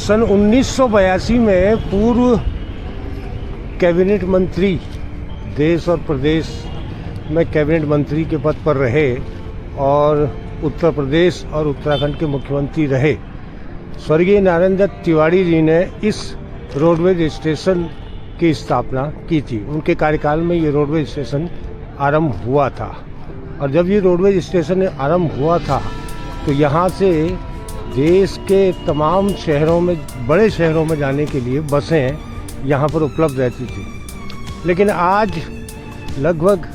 सन 1982 में पूर्व कैबिनेट मंत्री, देश और प्रदेश में कैबिनेट मंत्री के पद पर रहे और उत्तर प्रदेश और उत्तराखंड के मुख्यमंत्री रहे स्वर्गीय नारायण दत्त तिवारी जी ने इस रोडवेज स्टेशन की स्थापना की थी। उनके कार्यकाल में ये रोडवेज स्टेशन आरंभ हुआ था और जब ये रोडवेज स्टेशन आरंभ हुआ था तो यहाँ से देश के तमाम शहरों में, बड़े शहरों में जाने के लिए बसें यहाँ पर उपलब्ध रहती थी। लेकिन आज लगभग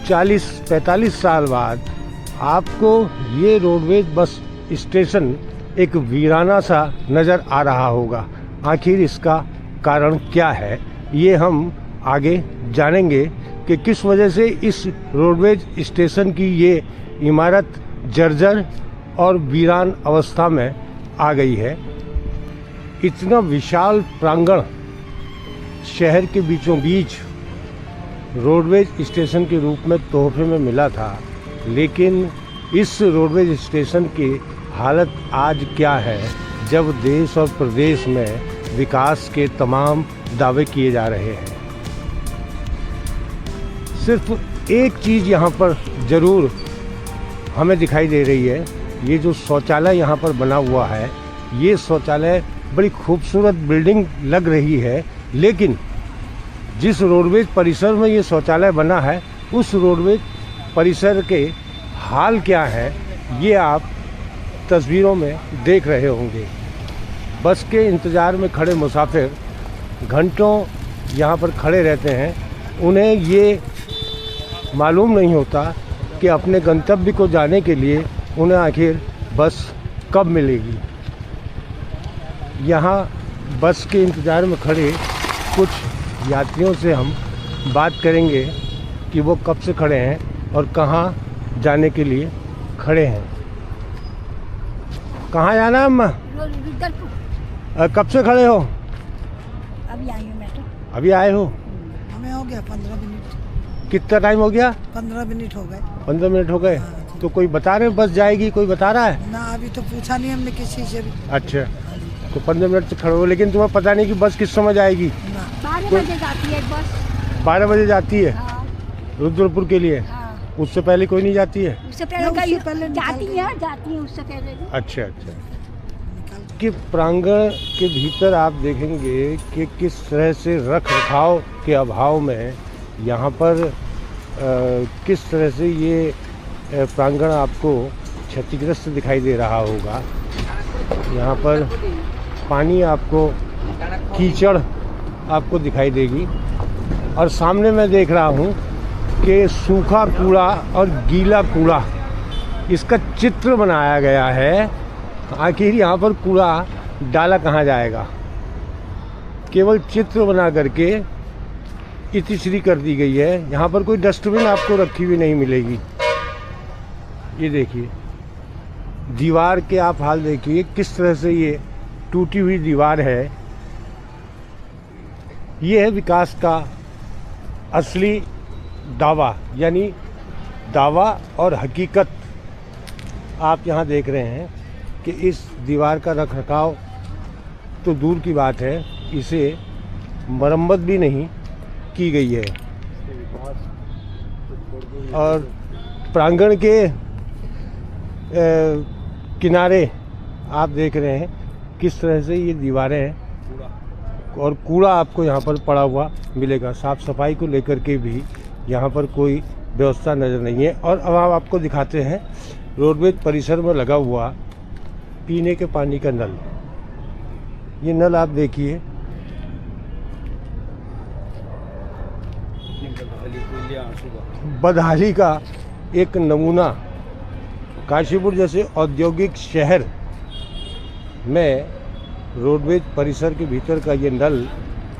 40-45 साल बाद आपको ये रोडवेज बस स्टेशन एक वीराना सा नज़र आ रहा होगा। आखिर इसका कारण क्या है, ये हम आगे जानेंगे कि किस वजह से इस रोडवेज स्टेशन की ये इमारत जर्जर और वीरान अवस्था में आ गई है। इतना विशाल प्रांगण शहर के बीचों बीच रोडवेज स्टेशन के रूप में तोहफे में मिला था, लेकिन इस रोडवेज स्टेशन की हालत आज क्या है जब देश और प्रदेश में विकास के तमाम दावे किए जा रहे हैं। सिर्फ एक चीज़ यहाँ पर ज़रूर हमें दिखाई दे रही है, ये जो शौचालय यहाँ पर बना हुआ है, ये शौचालय बड़ी खूबसूरत बिल्डिंग लग रही है, लेकिन जिस रोडवेज परिसर में ये शौचालय बना है उस रोडवेज परिसर के हाल क्या है ये आप तस्वीरों में देख रहे होंगे। बस के इंतज़ार में खड़े मुसाफिर घंटों यहाँ पर खड़े रहते हैं। उन्हें ये मालूम नहीं होता कि अपने गंतव्य को जाने के लिए उन्हें आखिर बस कब मिलेगी। यहाँ बस के इंतज़ार में खड़े कुछ यात्रियों से हम बात करेंगे कि वो कब से खड़े हैं और कहाँ जाने के लिए खड़े हैं। कहाँ जाना है अम्मा? कब से खड़े हो? अभी आई हूँ मैं तो। अभी आए हो? हमें हो गया 15 मिनट। कितना टाइम हो गया? 15 मिनट हो गए। 15 मिनट हो गए। हाँ। तो कोई बता रहे बस जाएगी, कोई बता रहा है? ना अभी तो पूछा नहीं हमने किसी से भी। अच्छा, तो 15 मिनट से खड़े हो, लेकिन तुम्हें पता नहीं कि बस किस समय जाएगी? 12 बजे जाती है बस। 12 बजे जाती है? हाँ। रुद्रपुर के लिए? हाँ। उससे पहले कोई नहीं जाती है? उससे पहले जाती है उससे पहले। अच्छा अच्छा। कि प्रांगण के भीतर आप देखेंगे कि किस तरह से रख रखाव के अभाव में यहाँ पर किस तरह से ये प्रांगण आपको क्षतिग्रस्त दिखाई दे रहा होगा। यहाँ पर पानी आपको, कीचड़ आपको दिखाई देगी और सामने मैं देख रहा हूँ कि सूखा कूड़ा और गीला कूड़ा, इसका चित्र बनाया गया है। आखिर यहाँ पर कूड़ा डाला कहाँ जाएगा, केवल चित्र बना करके इतिश्री कर दी गई है। यहाँ पर कोई डस्टबिन आपको रखी हुई नहीं मिलेगी। ये देखिए दीवार के आप हाल देखिए किस तरह से ये टूटी हुई दीवार है। ये है विकास का असली दावा, यानी दावा और हकीकत। आप यहाँ देख रहे हैं कि इस दीवार का रखरखाव तो दूर की बात है, इसे मरम्मत भी नहीं की गई है। और प्रांगण के किनारे आप देख रहे हैं किस तरह से ये दीवारें हैं और कूड़ा आपको यहाँ पर पड़ा हुआ मिलेगा। साफ़ सफाई को लेकर के भी यहाँ पर कोई व्यवस्था नज़र नहीं है। और अब हम आपको दिखाते हैं रोडवेज परिसर में लगा हुआ पीने के पानी का नल। ये नल आप देखिए, बदहाली का एक नमूना। काशीपुर जैसे औद्योगिक शहर में रोडवेज परिसर के भीतर का ये नल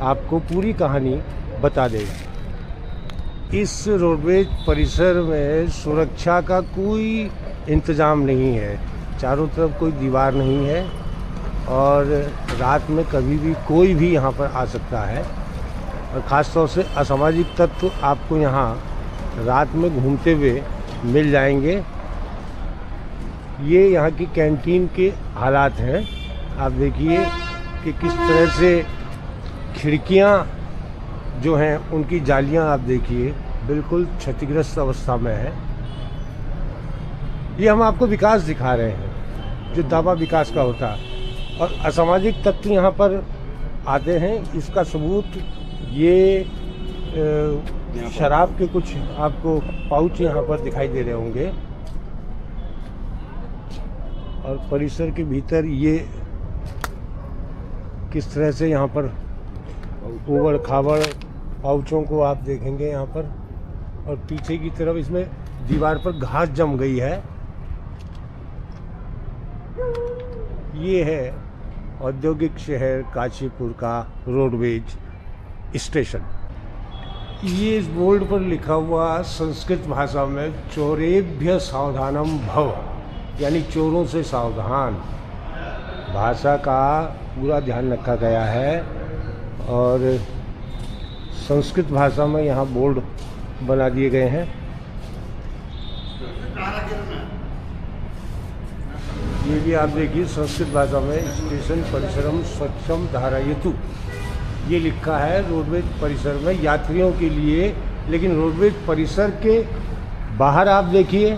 आपको पूरी कहानी बता देगा। इस रोडवेज परिसर में सुरक्षा का कोई इंतज़ाम नहीं है, चारों तरफ कोई दीवार नहीं है और रात में कभी भी कोई भी यहाँ पर आ सकता है। और ख़ास तौर से असामाजिक तत्व आपको यहाँ रात में घूमते हुए मिल जाएंगे। ये यहाँ की कैंटीन के हालात हैं। आप देखिए कि किस तरह से खिड़कियाँ जो हैं उनकी जालियाँ आप देखिए बिल्कुल क्षतिग्रस्त अवस्था में है। ये हम आपको विकास दिखा रहे हैं जो दावा विकास का होता है, और असामाजिक तत्व यहाँ पर आते हैं। इसका सबूत ये शराब के कुछ आपको पाउच यहाँ पर दिखाई दे रहे होंगे, और परिसर के भीतर ये किस तरह से यहाँ पर उबड़ खाबड़ पाउचों को आप देखेंगे यहाँ पर, और पीछे की तरफ इसमें दीवार पर घास जम गई है। ये है औद्योगिक शहर काशीपुर का रोडवेज स्टेशन। ये इस बोर्ड पर लिखा हुआ संस्कृत भाषा में चोरेभ्य सावधानम भव, यानी चोरों से सावधान भाषा का पूरा ध्यान रखा गया है। और संस्कृत भाषा में यहाँ बोर्ड बना दिए गए हैं। ये भी आप देखिए संस्कृत भाषा में स्टेशन परिसरम स्वच्छम धारयतु ये लिखा है रोडवेज परिसर में यात्रियों के लिए। लेकिन रोडवेज परिसर के बाहर आप देखिए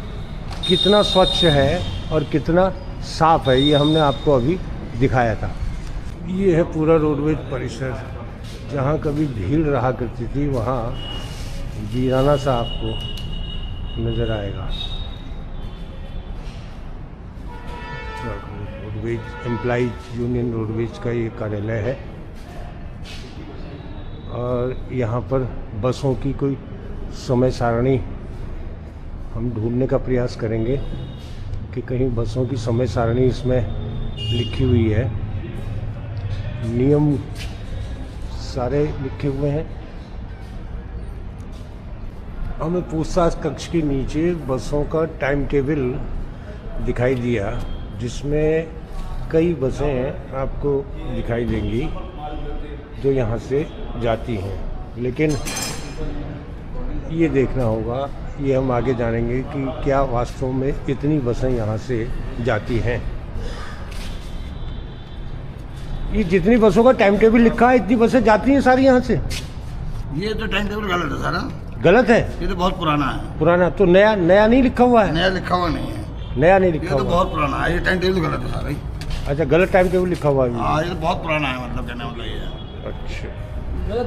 कितना स्वच्छ है और कितना साफ है, ये हमने आपको अभी दिखाया था। ये है पूरा रोडवेज परिसर, जहाँ कभी भीड़ रहा करती थी वहाँ वीराना सा आपको नज़र आएगा। रोडवेज एम्प्लॉइज यूनियन रोडवेज का ये कार्यालय है, और यहाँ पर बसों की कोई समय सारणी हम ढूंढने का प्रयास करेंगे कि कहीं बसों की समय सारणी इसमें लिखी हुई है। नियम सारे लिखे हुए हैं। हमें पूछताछ कक्ष के नीचे बसों का टाइम टेबल दिखाई दिया, जिसमें कई बसें आपको दिखाई देंगी जो यहाँ से जाती हैं। लेकिन ये देखना होगा, ये हम आगे जानेंगे कि क्या वास्तव में इतनी बसें यहाँ से जाती हैं। ये जितनी बसों का टाइम टेबल लिखा है इतनी बसें जाती हैं सारी यहाँ से? ये तो टाइम टेबल गलत है सारा। गलत है? ये तो बहुत पुराना है। पुराना तो नया नहीं लिखा हुआ है? नया लिखा हुआ नहीं है। नया नहीं लिखा ये तो हुआ? बहुत पुराना है। ये टाइम टेबल गलत है सारा ही। अच्छा, गलत टाइम टेबल लिखा हुआ है? हाँ, ये तो बहुत पुराना है, मतलब कहने मतलब ये है। अच्छा,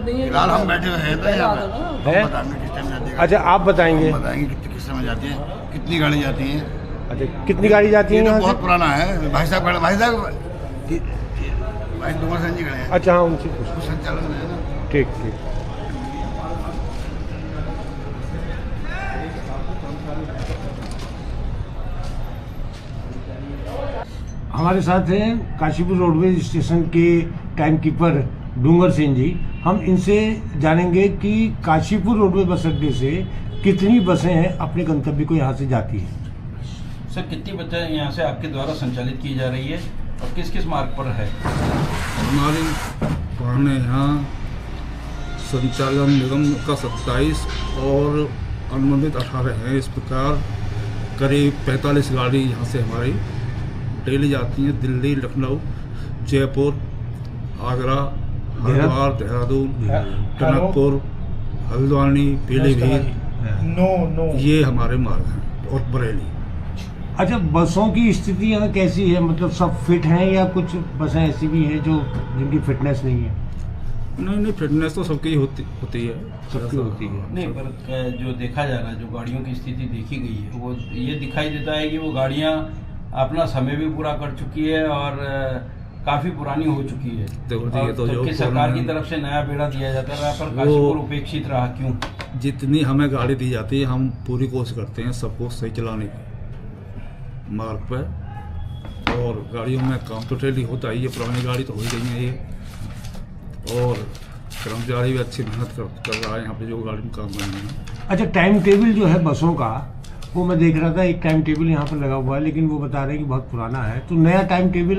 फिलहाल हम बैठे हुए हैं तो यहाँ पे है? हम बताएंगे किस टाइम जाती है। अच्छा, आप बताएंगे? बताएंगे किस समय जाती है, कितनी गाड़ी जाती है। अच्छा, कितनी गाड़ी जाती है? ये तो यहाँ बहुत से? पुराना है। भाई साहब भाई डूंगर सिंह जी खड़े हैं। अच्छा, हाँ, उनसे पूछ। कुछ संचालन में है ना। ठीक ठीक। हमारे साथ हैं काशीपुर रोडवेज स्टेशन के टाइम कीपर डूंगर सिंह जी। हम इनसे जानेंगे कि काशीपुर रोडवेज बस अड्डे से कितनी बसें हैं अपने गंतव्य को यहाँ से जाती हैं। सर, कितनी बसें यहाँ से आपके द्वारा संचालित की जा रही है और किस किस मार्ग पर है? हमारे पुराने यहाँ संचालन निगम का 27 और अनुबंधित 18 हैं। इस प्रकार करीब 45 गाड़ी यहाँ से हमारी डेली जाती हैं। दिल्ली, लखनऊ, जयपुर, आगरा, हरिद्वार, देहरादून, टनकपुर, हल्द्वानी, पीलीभीत, ये हमारे मार्ग हैं, और बरेली। अच्छा, बसों की स्थिति यहाँ कैसी है? मतलब सब फिट हैं या कुछ बसें ऐसी भी हैं जो जिनकी फिटनेस नहीं है? नहीं, फिटनेस तो सबकी होती है। सबकी होती है। नहीं, पर जो देखा जा रहा है, जो गाड़ियों की स्थिति देखी गई है, वो ये दिखाई देता है कि वो गाड़ियाँ अपना समय भी पूरा कर चुकी है और काफी पुरानी हो चुकी है। तो जबकि सरकार की तरफ से नया बेड़ा दिया जाता रहा, पर काशीपुर उपेक्षित रहा, क्यों? जितनी हमें गाड़ी दी जाती है हम पूरी कोशिश करते हैं सबको सही चलाने की मार्ग पर, और गाड़ियों में काम तो डेली होता ही है। पुरानी गाड़ी तो हो ही गई है ये, और कर्मचारी भी अच्छी मेहनत कर रहा है यहाँ पे जो गाड़ी में काम कर रहे हैं। अच्छा, टाइम टेबल जो है बसों का, वो मैं देख रहा था, एक टाइम टेबल यहाँ पर लगा हुआ है, लेकिन वो बता रहे हैं कि बहुत पुराना है। तो नया टाइम टेबल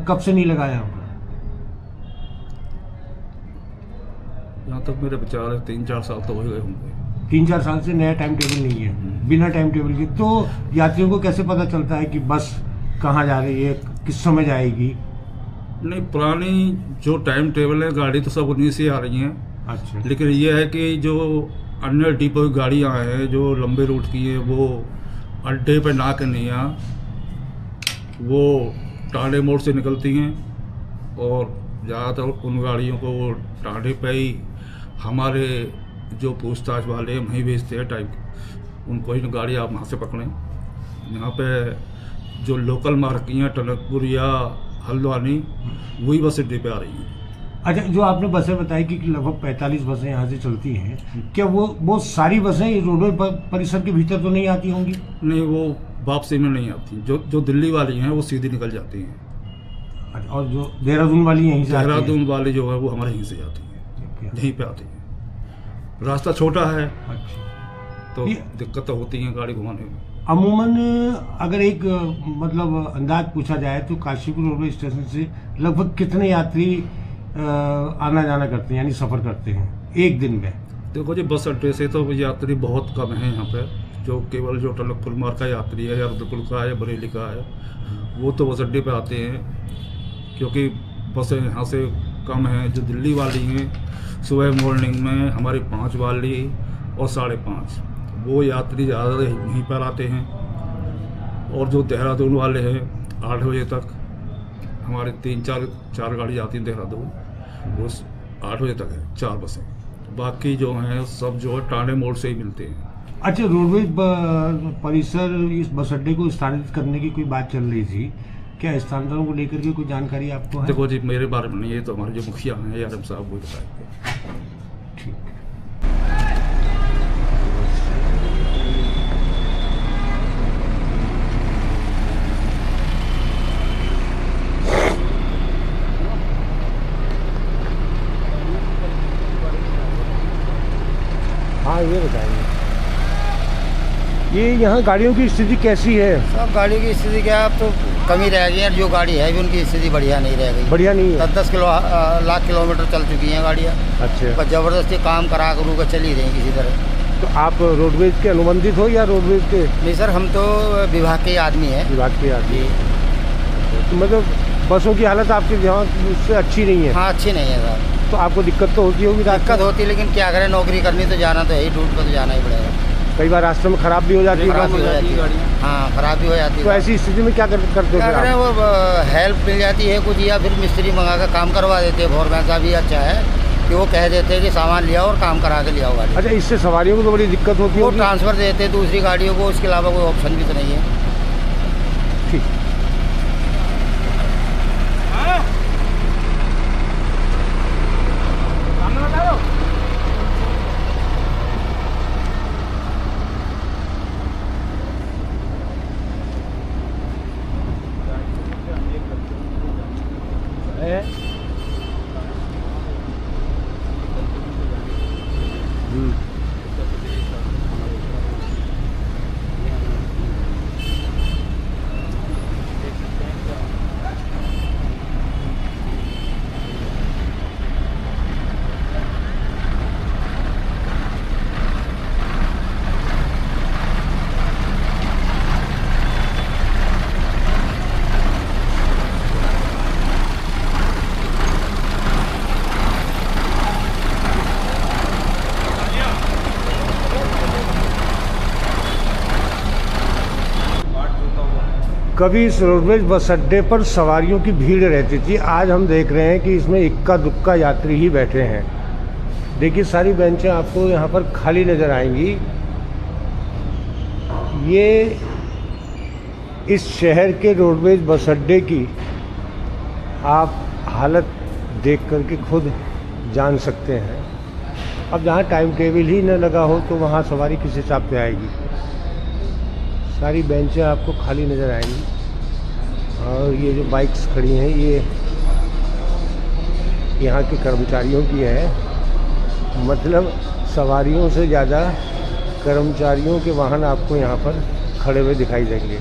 कब से नहीं लगाया होगा? यहाँ तक मेरे विचार है 3-4 साल तो हो गए होंगे। 3-4 साल से नया टाइम टेबल नहीं है, बिना टाइम टेबल के। तो यात्रियों को कैसे पता चलता है कि बस कहाँ जा रही है, किस समय जाएगी? नहीं, पुरानी जो टाइम टेबल है गाड़ी तो सब उन्हीं से आ रही हैं। अच्छा। लेकिन ये है कि जो अन्य डिपो की गाड़ियाँ हैं जो लंबे रूट की हैं, वो अड्डे पर ना के नहीं आ, वो टांडे मोड़ से निकलती हैं और ज़्यादातर उन गाड़ियों को वो टांडे पे ही हमारे जो पूछताछ वाले हैं वहीं भेजते हैं टाइम। उनको ही गाड़ी आप वहाँ से पकड़ें। यहाँ पे जो लोकल मार्कियाँ टनकपुर या हल्द्वानी वही बस अड्डे पे आ रही हैं। अच्छा, जो आपने बसें बताई कि लगभग 45 बसें यहाँ से चलती हैं, क्या वो सारी बसें रोडवे परिसर के भीतर तो नहीं आती होंगी? नहीं, वो वापसी में नहीं आती। जो दिल्ली वाली हैं वो सीधी निकल जाती हैं। अच्छा, और जो देहरादून वाली यहीं से आती हैं? देहरादून वाली जो है वो हमारे यहीं से जाती हैं, यहीं पे आती हैं। रास्ता छोटा है तो दिक्कत तो होती है गाड़ी घुमाने में। अमूमन अगर एक मतलब अंदाज पूछा जाए तो काशीपुर रेलवे स्टेशन से लगभग कितने यात्री आना जाना करते हैं, यानी सफ़र करते हैं एक दिन में? देखो जी, बस अड्डे से तो यात्री बहुत कम है यहाँ पे। जो केवल जो टनकपुर मार्ग का यात्री है या रुद्रपुर का है, बरेली का है, वो तो बस अड्डे पे आते हैं क्योंकि बसें यहाँ से कम हैं। जो दिल्ली वाली हैं सुबह मॉर्निंग में हमारी 5 वाली और 5:30, वो यात्री ज़्यादा यहीं पर आते हैं। और जो देहरादून वाले हैं 8 बजे तक, हमारे 3-4 गाड़ी जाती हैं देहरादून, वो 8 बजे तक है 4 बसें। बाकी जो हैं सब जो है टांडे मोड़ से ही मिलते हैं। अच्छा, रोडवेज परिसर इस बस अड्डे को स्थानांतरित करने की कोई बात चल रही थी, क्या स्थानांतरण को लेकर के कोई जानकारी आपको है? देखो जी, मेरे बारे में नहीं है, तो हमारे जो मुखिया हैं यादव साहब वो बताएंगे। ठीक। हाँ, ये बताइए, ये यहाँ गाड़ियों की स्थिति कैसी है? सब गाड़ियों की स्थिति क्या, अब तो कमी रह गई है। जो गाड़ी है भी उनकी स्थिति बढ़िया नहीं रह गई। बढ़िया नहीं है? 10 लाख किलोमीटर चल चुकी हैं गाड़ियाँ। अच्छा। पर ज़बरदस्ती काम करा करू कर चल ही रही किसी तरह। तो आप रोडवेज के अनुबंधित हो या रोडवेज के? नहीं सर, हम तो विभाग के आदमी हैं। विभाग के आदमी? तो मतलब बसों की हालत आपके यहाँ उससे अच्छी नहीं है? हाँ, अच्छी नहीं है सर। तो आपको दिक्कत तो होती होगी? दिक्कत होती है, लेकिन क्या करें, नौकरी करनी तो जाना तो है ही, ड्यूटी पर तो जाना ही पड़ेगा। कई बार रास्ते में खराब भी हो जाती है? खराब भी हो जाती है गाड़ियाँ। हाँ, खराब भी हो जाती है। तो ऐसी स्थिति में क्या करते हो? क्या करें, वो हेल्प मिल जाती है कुछ, या फिर मिस्त्री मंगा कर काम करवा देते हैं। फॉरमैन का भी अच्छा है कि वो कह देते हैं कि सामान लिया और काम करा के लिया गाड़ी। अच्छा, इससे सवारियों को तो बड़ी दिक्कत होती है? वो ट्रांसफ़र देते हैं दूसरी गाड़ियों को, उसके अलावा कोई ऑप्शन भी तो नहीं है। ठीक। कभी इस रोडवेज बस अड्डे पर सवारियों की भीड़ रहती थी, आज हम देख रहे हैं कि इसमें इक्का दुक्का यात्री ही बैठे हैं। देखिए, सारी बेंचें आपको यहाँ पर खाली नज़र आएंगी। ये इस शहर के रोडवेज बस अड्डे की आप हालत देख कर के खुद जान सकते हैं। अब जहाँ टाइम टेबल ही न लगा हो तो वहाँ सवारी किस हिसाब से आएगी? सारी बेंचें आपको खाली नज़र आएंगी। और ये जो बाइक्स खड़ी हैं ये यहाँ के कर्मचारियों की है, मतलब सवारियों से ज़्यादा कर्मचारियों के वाहन आपको यहाँ पर खड़े हुए दिखाई देंगे।